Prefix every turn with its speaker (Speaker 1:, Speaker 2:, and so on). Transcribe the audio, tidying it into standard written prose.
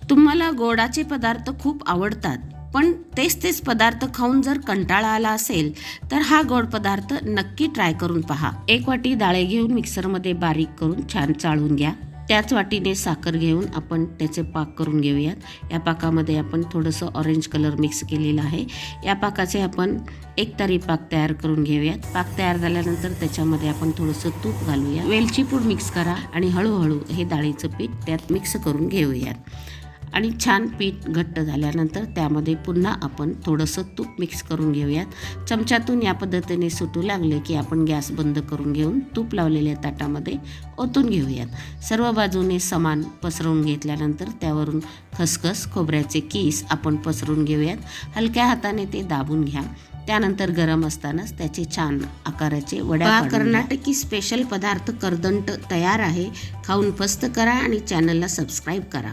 Speaker 1: तुम्हाला गोडाचे पदार्थ खूप आवडतात, पण तेच पदार्थ खाऊन जर कंटाळा आला असेल तर हा गोड पदार्थ नक्की ट्राय करून पहा। 1 वाटी डाळे घेऊन मिक्सरमध्ये बारीक करून छान चाळून घ्या। त्याच वाटीने साखर घेऊन आपण त्याचे पाक करून घेऊयात। या पाकामध्ये आपण थोडंसं ऑरेंज कलर मिक्स केलेला आहे। या पाकाचे आपण एक तरी पाक तयार करून घेऊयात। पाक तयार झाल्यानंतर त्याच्यामध्ये आपण थोडंसं तूप घालूया। वेलची पूड मिक्स करा आणि हळूहळू हे डाळीचं पीठ त्यात मिक्स करून घेऊयात। आणि छान पीठ घट्ट झाल्यानंतर त्यामध्ये पुन्हा आपण थोडंसं तूप मिक्स करून घेऊयात। चमच्यातून या पद्धतीने सुटू लागले की आपण गॅस बंद करून घेऊन तूप लावलेल्या ताटामध्ये ओतून घेऊयात। सर्व बाजूने समान पसरवून घेतल्यानंतर त्यावरून खसखस खोबऱ्याचे कीस आपण पसरून घेऊयात। हलक्या हाताने ते दाबून घ्या। त्यानंतर गरम असतानाच त्याचे छान आकाराचे वड्या कर्नाटकी स्पेशल पदार्थ करदंट तयार आहे। खाऊन फस्त करा आणि चॅनलला सबस्क्राईब करा।